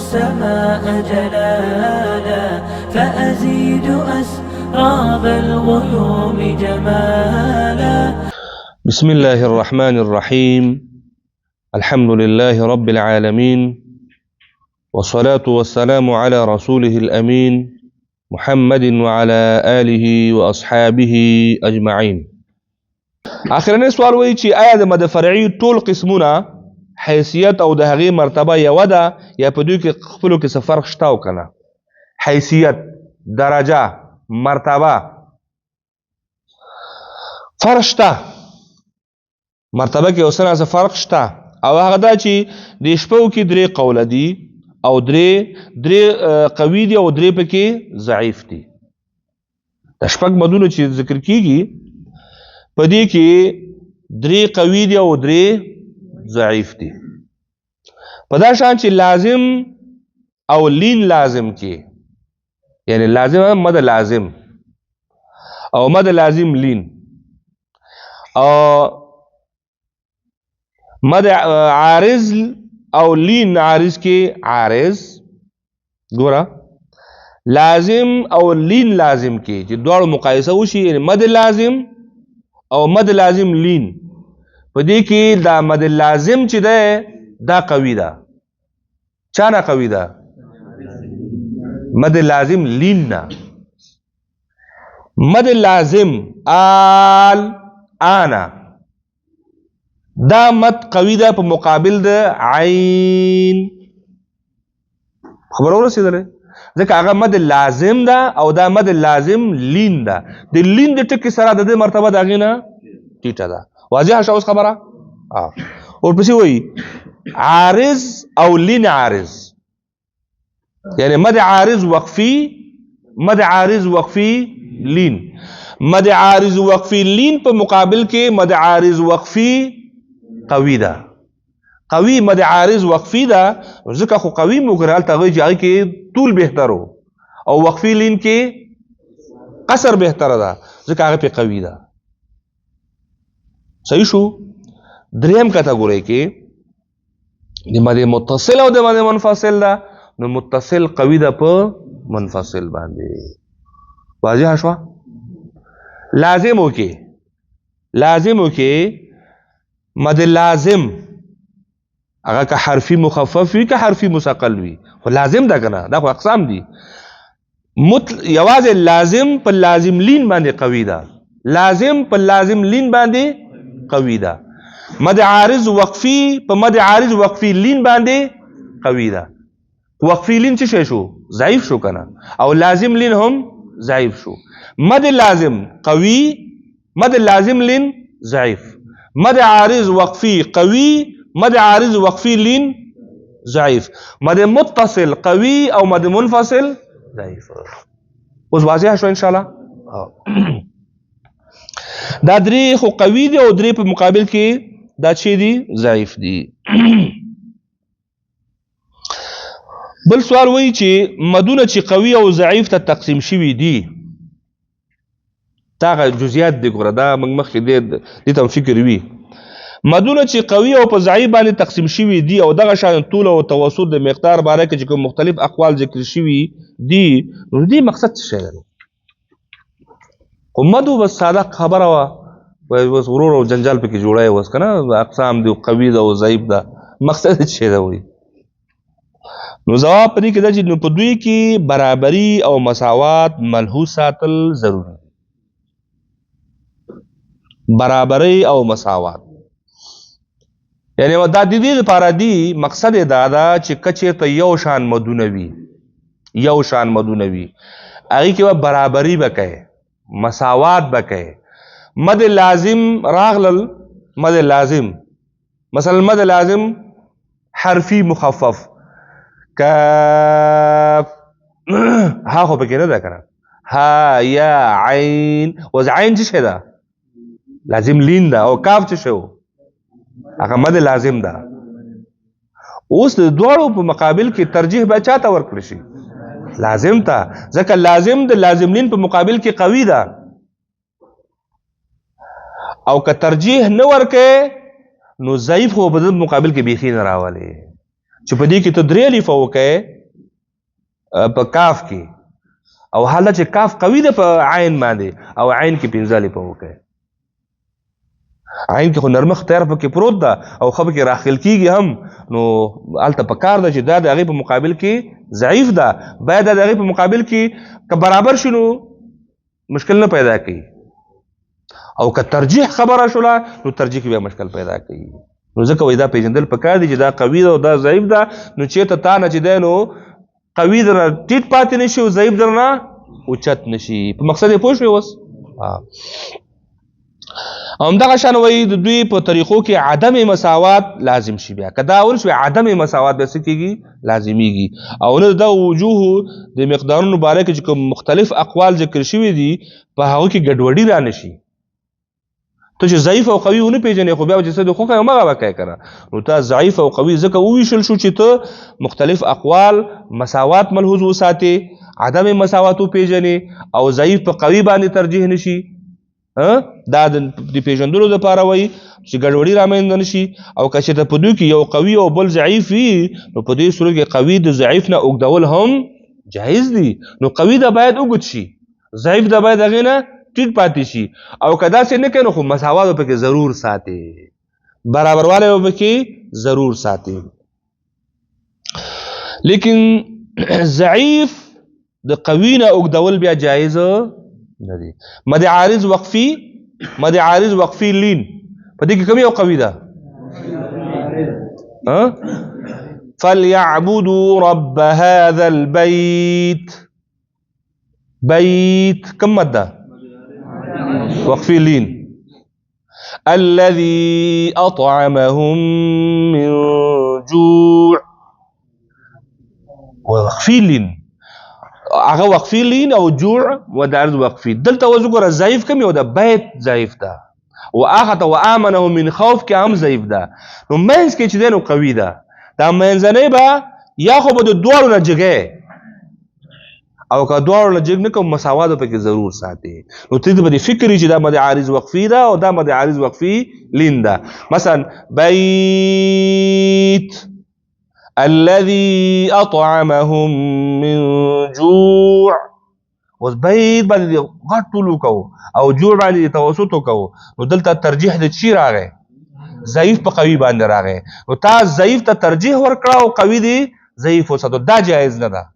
السماء جلالا فأزيد أسراب الغيوم جمالا. بسم الله الرحمن الرحيم. الحمد لله رب العالمين، والصلاة والسلام على رسوله الأمين محمد وعلى آله وأصحابه أجمعين. آخرنی سوال وی چې آیا د مد فرعي ټول قسمونه حیثیت او د هغې مرتبه یوه ده یا په دوی کې خپلو کې څه فرق شته او کنه؟ حیثیت، درجه، مرتبه فرق شته. مرتبه کې اوسنه څه فرق شته او هغه دا چې د شپو کې درې قوله دي او درې قوي دي او درې پکې ضعیف دي. د شپږ مدونه چې ذکر کیږي په دې کې درې قوي دي او درې ضعیف دي. په دا شان چې لازم او لین لازم کې، یعنی لازم مد لازم او مد لازم لین، او مد عارض او لین عارض کې عارض، ګوره لازم او لین لازم کې چې دواړو مقایسه وشي، یعنی مد لازم او مد لازم لین، په دې کې دا مد لازم چې ده دا قوي ده. چا نه قوي ده؟ مد لازم لین نه. مد لازم آل آنا دا مد قوي ده په مقابل د عین. خبر ورسېدلې؟ ځکه هغه مد لازم ده او دا مد لازم لین ده. د لین د ټکي سره د دې مرتبه د هغې نه ټیټه ده. واضحه شوه اوس خبره؟ ورپسې وایي عارض او لین عارض، یعنی مد عارض وقفي، مد عارض وقفي لین. مد عارض وقفي لین په مقابل کې مد عارض وقفي قوي ده. قوي مد عارض وقفي ده، ځکه خو قوي مګر هلته هغوی چې هغې کې طول بهترو او وقفي لین کې قصر بهتره ده ځکه هغه پې قوي ده. صحیح شو؟ دریم کټګورۍ کې د مد متصل او د مد منفصل ده، نو متصل قوي ده په منفصل باندې. واضحه شوه؟ لازمو کې مد لازم هغه که حرفي مخفف وي که حرفي مثقل وي، خو لازم ده که نه؟ دا خو اقسام دي. یوازې لازم په لازم لین باندې قوي ده، لازم په لازم لین باندې قوي ده. مد عارض وقفي په مد عارض وقفي لین باندې قوي ده. وقفي لین څه شی شو؟ ضعیف شو کنه، او لازم لین هم ضعیف شو. مد لازم قوي، مد لازم لین ضعیف. مد عارض وقفي قوي، مد عارض وقفي لین ضعیف. مد متصل قوي او مد منفصل ضعیف. اوس واضح شو ان شاء الله؟ دا درې خو قوي دي او درې په مقابل کې دا چې دي ضعیف دي. بل سوال وایي چې مدونه چې قوي او ضعیف ته تقسیم شوي دي، دا جزئیات دي. ګوره دا موږ مخکې دې ته فکر وي. مدونه چې قوي او په ضعیف باندې تقسیم شوي دي او دغه شان طول او توسط د مقدار باره کې چې کوم مختلف اقوال ذکر شوي دي، نو دې مقصد څه شی دی؟ خو مدو بس ساده خبره وه، بس ورور او جنجال پکې جوړی اوس که نه، اقسام دي قوي ده او ضعیف ده، مقصد څه شی ده وایي؟ نو ځواب په دې کې ده چې نو په دوی کې برابري او مساوات ملحوظ ساتل ضروري دي. برابري او مساوات یعنی دا د دې لپاره دي، مقصد یې دا ده چې که چېرته یو شان مدونه وي، یو شان مدونه وي، هغې کې به برابري به کوې، مساوات به کوې. مد لازم راغلل، مد لازم مثلا مد لازم حرفي مخفف کاف ها خو پکې نه ده که نه، ها یا عین. اوس عین څه شی ده؟ لازم لین ده. او کاف څه شی و؟ هغه مد لازم ده. اوس د دواړو په مقابل کې ترجیح به چاته ورکړی شي؟ لازم ته، ځکه لازم د لازم لین په مقابل کې قوي ده. او که ترجیح نه ورکې نو ضعیف خو په دې مقابل کې بیخي نه راولي، چې په دې کې ته درې الف وکې په کاف کې او حاله چې کاف قوي ده په عین باندې او عین کې پنځه په وکړي عین کې خو نرمخ طرف کې پروت ده او خو کې راخل کیږي هم نو الته په کار ده چې دا د هغه په مقابل کې ضعیف ده باید د هغه په مقابل کې که برابر شنو مشکل نه پیدا کوي او که ترجیح خبره شوله نو ترجیح کې به مشکل پیدا کوي نو ځکه وای دا پیژندل پکار دي چې دا قوي ده او دا ضعیف ده نو چېرته تا نه چې دی نو قوي درنه ټیټ پاتې نشي او ضعیف درنه اوچت نشي په مقصد یې پوه شوې اوس همدغه شان وایي د دوی په طریقو کې عدم مساوات لازم شي بیا که دا اول شوی عدم مساوات به څه کېږي لازمیږي او نه د وجوه د مقدارونو باره کې چې کوم مختلف اقوال ذکر شوي دي په هغو کې ګډوډي را نشي ته چې ضعیف او قوي ونه پېژنې خو بیا چې څه د خو همغه به کوې که نه نو تا ضعیف او قوي ځکه وویشل شو چې ته مختلف اقوال مساوات ملحوظ وساتې عدم مساوات وپېژنې او ضعیف په قوي باندې ترجیح نشي دا د پېژندلو دپاره وایي چې ګډوډي رامنځته نشي او که چېرته په دوی کې یو قوي او بل ضعیف وي نو په دې صورت کې قوي د ضعیف نه اوږدول هم جایز دي نو قوي ده باید اوږد شي ضعیف ده باید هغې نه ټیټ پاتې شي او که داسې نه کوي نو خو مساوات به پکې ضرور ساتي برابروالی به پکې ضرور ساتي لیکن ضعیف د قوي نه اوږدول بیا جایز نه دي مد عارض وقفي لین په دې کې کوم یو قوي ده فليعبدوا رب هذا البيت بيت كم مده وقفي لين الذي أطعمهم من جوع وقفي لين هغه وقفي لين او جوع ودارد وقفي دلته وذكر ضعیف کم یو د بیت ضعیف ده واخذ وامنه من خوف کې هم ضعیف ده نو منځ کې چې نو قوي ده دا منځنۍ به یا خو به د دوړو نه جګه او که دوړو نه جګ نه کوم مساوات په کې ضرور ساتي نو ته دې فکرې چې دا مد عارض وقفي ده او دا مد عارض وقفي لین ده مثلا بیت الذي أطعمهم من جوع اوس بیت باندې غټ ټول وکړو او جوع باندې توسط وکړو نو دلته ترجیح د چی راغی ضعیف په قوي باندې راغی نو تا ضعیف ته ترجیح ورکړه او قوي دی ضعیف وساتو دا جایز نه ده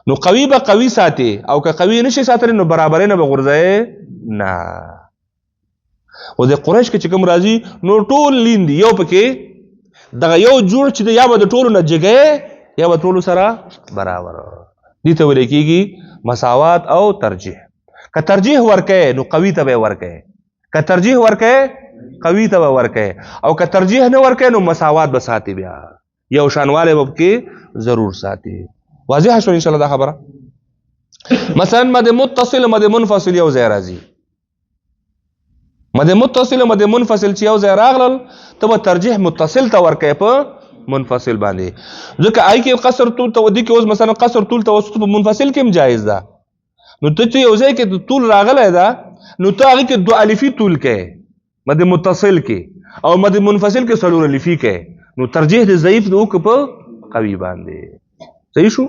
نو قوي به قوي ساتي او که قوي نشي ساتلی نو برابرۍ نه به غورځوي نه او د قریش کې چې کوم راځي نو ټول لین دي یو پکې دغه یو جوړ چې یا به د ټولو نه جګی یا به ټولو سره برابر دې ته ویل کېږي مساوات او ترجیح که ترجیح ورکوې نو قوي ته به یې ورکوې که ترجیح ورکوې قوي ته به ورکوې او که ترجیح نه ورکوې نو مساوات به ساتي بیا یو شانوالی به پکې ضرور ساتي واضح شو انشاءالله دا خبره مثلا مد متصل مد منفصل یو ځای راځي مد متصل او مد منفصل چې یو ځای راغلل ته به ترجیح متصل ته ورکوې په منفصل باندې ځکه آی کې قصر طول ودي کې اوس مثلا قصر طول توسط په منفصل کې هم جایز ده نو ته یو ځای کې طول راغلی ده نو ته هغې کې دو الفي طول کې مد متصل کې او مد منفصل کې څلور الفي کې نو ترجیح د ضعیف د وکړه په قوي باندې صحیح شو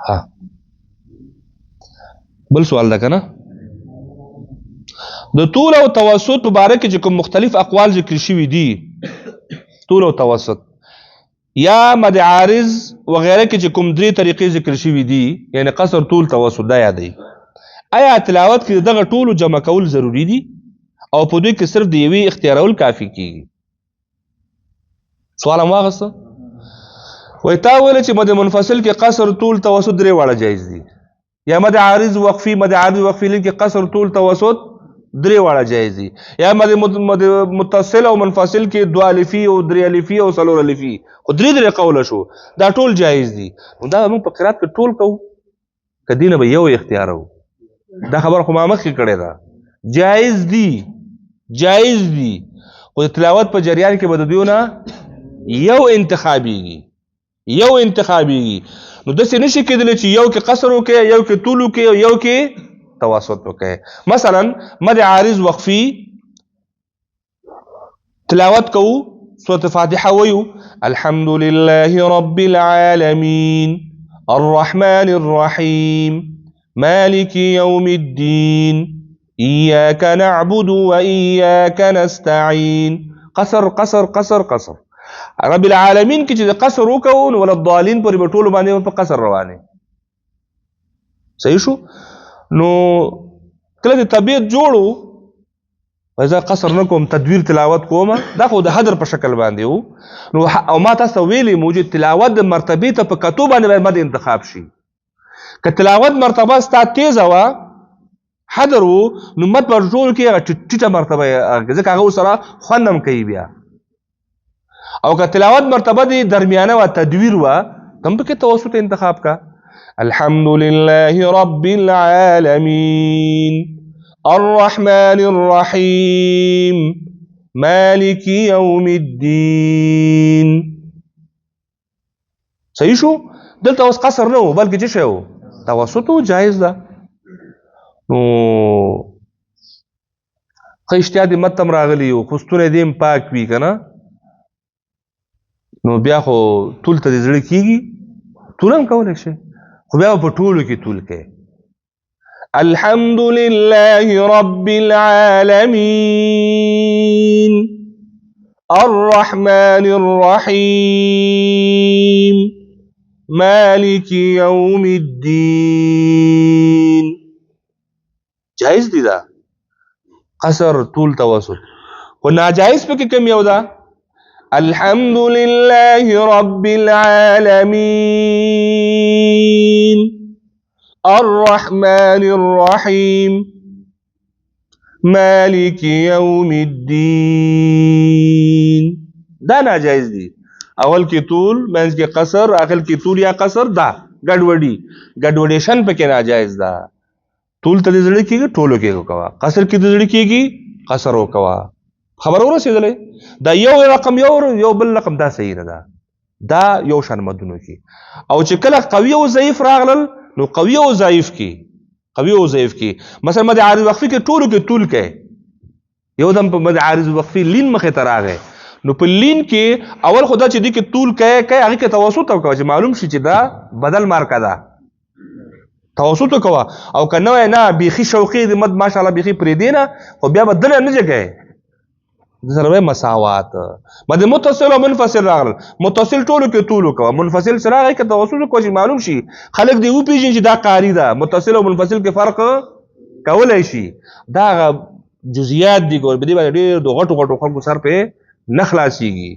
ها بل سوال ده کنه د طول او توسط مبارک چې کوم مختلف اقوال ذکر شوي دي طول او توسط یا مد عارض وغیره کې چې کوم درې طریقې ذکر شوي دي یعنی قصر طول توسط دا یادوي آیا تلاوت کې دغه ټولو جمع کول ضروری دي او په دوی کې صرف د یوې اختیارول کافي کیږي سوال هم واغسته وایي تا ویله چې مد منفصل کې قصر طول توسط درې واړه جایز دي یا مد عارض وقفي لین کې قصر طول توسط درې واړه جایز دي یا مد متصل او منفصل کې دو الفي او درې الفي او څلور الفي خو درې قوله شو دا ټول جایز دي نو دا موږ په قرات کې ټول کوو که دینه به یو اختیار وو دا خبر خو ما مخکې کړې ده جایز دي خو د تلاوت په جریان کې به د دوی نه یو انتخابیږي نو داسې نشي کېدلی چې یو کې قصر وکړي یو کې طول وکړي یو کې توسط وکړي مثلا مد عارض وقفي تلاوت کوو سورة فاتحة ويو الحمد لله رب العالمين الرحمن الرحيم مالك يوم الدين إياك نعبد وإياك نستعين قصر قصر قصر قصر رب العالمین کې چې قصر وکړو نو ول الضالین پر بټول باندې په قصر روانه صحیح شو نو کله د طبيعت جوړو وځه قصر نکوم تدویر تلاوت کوم دا خو د حضر په شکل باندې وو نو او ما تاسو ویلي موجود تلاوت د مرتبه ته په کتو باندې باید انتخاب شي که تلاوت مرتبه ستا تیز وا حضر وو نو مت پر ټول کې ټیټه مرتبه ځکه هغه سره خوندم کوي بیا او که تلاوت مرتبه دی درمیانه و تدویر و تم پکې توسط انتخاب کا الحمد لله رب العالمين الرحمن الرحيم مالك يوم الدين صحیح شو دلته اوس قصر نه بلکې څه شو توسط جایز ده نو خیشتیا دې متم راغلی او خستونه دې پاک وی کنه نو بیا خو طول ته زړه کیږي طول هم کولای شي خو بیا په ټولو کې طول کې الحمد لله رب العالمين الرحمن الرحيم مالك يوم الدين جائز دي دا قصر طول توسط خو ناجائز پکې کوم یو دا الحمد لله رب العالمين الرحمن الرحيم مالك يوم الدين دا ناجائز دي اول کې طول منځ کې قصر اخر کې طول یا قصر دا ګډوډیشن پکې ناجائز ده طول ته زړه کېږي ټولو کې وکوا قصر کې زړه کېږي قصر وکوا خبر ورسېدلې دا یو رقم یو بل رقم دا صحیح نه ده دا یو شان مدونو کې او چې کله قوي او ضعیف راغلل نو قوي او ضعیف کې مثلا مد عارض وقفي کې ټولو کې طول کې یو دم په مد عارض وقفي لین مخه تراغه نو په لین کې اول خدا چې دې کې طول کې هغه کې توسط او چې معلوم شي چې دا بدل مارکا ده توسط کوا او کنه نه بيخي شوقي د مد ماشاءالله بيخي پرې دینه خو بیا بدل نه ځګه سره مساوات مد متصل او منفصل راغل متصل ټولو کې طول کوا منفصل سره هغه کې توسط کوشش معلوم شي خلک دی او پیژن چې دا قاری ده متصل او منفصل کې فرق کولای شي دا جزئیات دي ګور به دي باندې ډېر د غټو خلکو سر په نخلاصيږي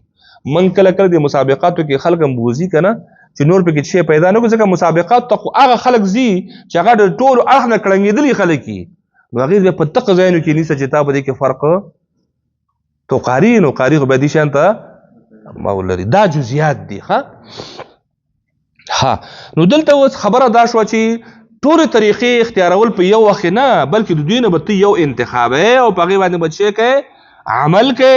من کله د مسابقاتو کې خلک مبوزي کنه چې نور په کې شی پیدا نه کوي ځکه مسابقات ته هغه خلک زی چې هغه د ټول اخنه کړنګېدلي خلک کی نو هغه په تق ځایونو کې نیسه چې تا به کې فرق تو قاری نو قاری خو به دي شانته مولري دا جزئیات دي ها نو دلته اوس خبره دا شو چې ټول طریقې اختیارول په یو وخت نه بلکې د دوی نه به یو انتخاب او په هغه باندې بچي کې عمل کې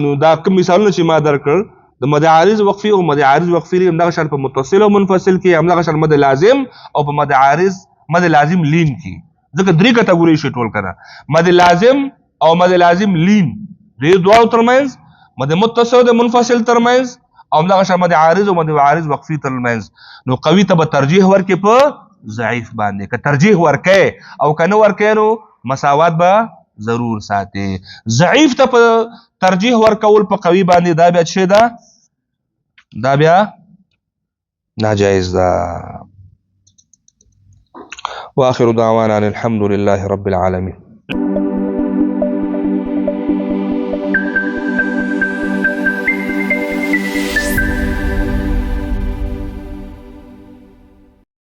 نو دا کوم مثالونه چې ما درکړ د مد عارض وقفي او مد عارض وقفي همدغه شان په متصل او منفصل کې همدغه شان مد لازم او په مد عارض مد لازم لین کې ځکه درې کټګوري شي ټول کړه مد لازم او مد لازم لین دې دوه ترمنځ مد متصل او منفصل ترمنځ او همدغه شان مد عارض او مد عارض وقفي ترمنځ نو قوي ته ترجیح ورکې په ضعیف باندې که ترجیح ورکې او کنه ورکې نو مساوات به ضرور ساتي ضعیف ته په ترجیح ورکول په قوي باندې دا بیا څه ده دا بیا ناجائز ده واخر دعوانا الحمد لله رب العالمين